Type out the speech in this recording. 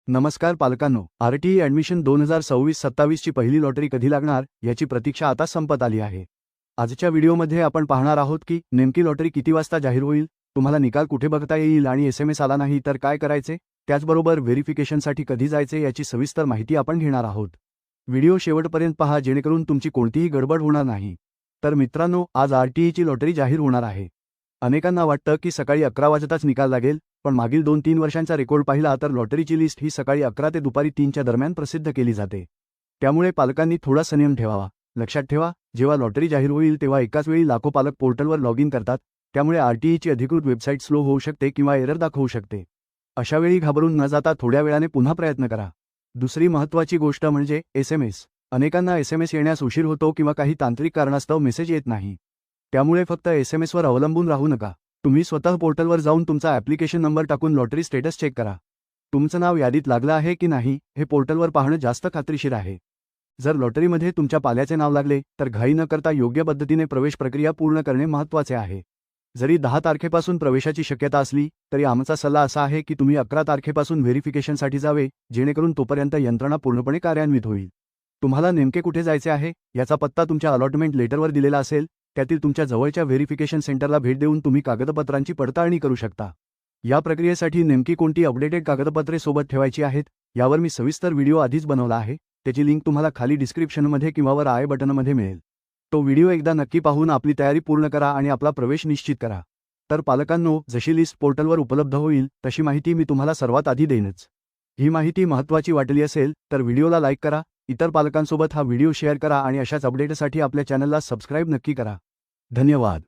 नमस्कार पालकांनो, RTE admission 2026-27 ची पहिली लॉटरी कधी लागणार याची प्रतीक्षा आता संपत आली आहे। आजच्या व्हिडिओमध्ये आपण पाहणार आहोत की नेमकी लॉटरी किती वाजता जाहीर होईल, तुम्हाला निकाल कुठे बघता येईल आणि एसएमएस आला नाही तर काय करायचे, त्याचबरोबर व्हेरिफिकेशनसाठी कधी जायचे याची सविस्तर माहिती आपण घेणार आहोत। व्हिडिओ शेवटपर्यंत पहा जेणेकरून तुमची कोणतीही गडबड होणार नाही। तर मित्रांनो, आज आरटीईची लॉटरी जाहीर होणार आहे। अनेकांना वाटतं की सकाळी 11 वाजताच निकाल लागेल, पण मागील 2-3 वर्षांचा रेकॉर्ड पाहिला तर लॉटरीची लिस्ट ही सकाळी 11 ते दुपारी 3च्या दरम्यान प्रसिद्ध केली जाते। त्यामुळे पालकांनी थोडा संयम ठेवावा। लक्षात ठेवा, जेव्हा लॉटरी जाहीर होईल तेव्हा एकाच वेळी लाखो पालक पोर्टलवर लॉग इन करतात, त्यामुळे आरटीईची अधिकृत वेबसाईट स्लो होऊ शकते किंवा एरर दाखवू शकते। अशावेळी घाबरून न जाता थोड्या वेळाने पुन्हा प्रयत्न करा। दुसरी महत्त्वाची गोष्ट म्हणजे एसएमएस। अनेकांना एसएमएस येण्यास उशीर होतो किंवा काही तांत्रिक कारणास्तव मेसेज येत नाही। त्यामुळे फक्त एसएमएसवर अवलंबून राहू नका। तुम्ही स्वतः पोर्टलवर जाऊन तुमचा ॲप्लिकेशन नंबर टाकून लॉटरी स्टेटस चेक करा। तुमचं नाव यादीत लागलं आहे की नाही हे पोर्टलवर पाहणं जास्त खात्रीशीर आहे। जर लॉटरीमध्ये तुमच्या पाल्याचे नाव लागले तर घाई न करता योग्य पद्धतीने प्रवेश प्रक्रिया पूर्ण करणे महत्त्वाचे आहे। जरी 10 तारखेपासून प्रवेशाची शक्यता असली तरी आमचा सल्ला असा आहे की तुम्ही 11 तारखेपासून व्हेरिफिकेशनसाठी जावे, जेणेकरून तोपर्यंत यंत्रणा पूर्णपणे कार्यान्वित होईल। तुम्हाला नेमके कुठे जायचे आहे याचा पत्ता तुमच्या अलॉटमेंट लेटरवर दिलेला असेल, त्यातील तुमच्या जवळच्या व्हेरिफिकेशन सेंटरला भेट देऊन तुम्ही कागदपत्रांची पडताळणी करू शकता। या प्रक्रियेसाठी नेमकी कोणती अपडेटेड कागदपत्रे सोबत ठेवायची आहेत यावर मी सविस्तर व्हिडिओ आधीच बनवला आहे, त्याची लिंक तुम्हाला खाली डिस्क्रिप्शनमध्ये किंवा वर आय बटनमध्ये मिळेल। तो व्हिडिओ एकदा नक्की पाहून आपली तयारी पूर्ण करा आणि आपला प्रवेश निश्चित करा। तर पालकांनो, जशी लिस्ट पोर्टलवर उपलब्ध होईल तशी माहिती मी तुम्हाला सर्वात आधी देईनच। ही माहिती महत्त्वाची वाटली असेल तर व्हिडिओला लाईक करा, इतर पालकांसोबत हा व्हिडिओ शेअर करा आणि अशाच अपडेटसाठी आपल्या चॅनलला सबस्क्राईब नक्की करा। धन्यवाद।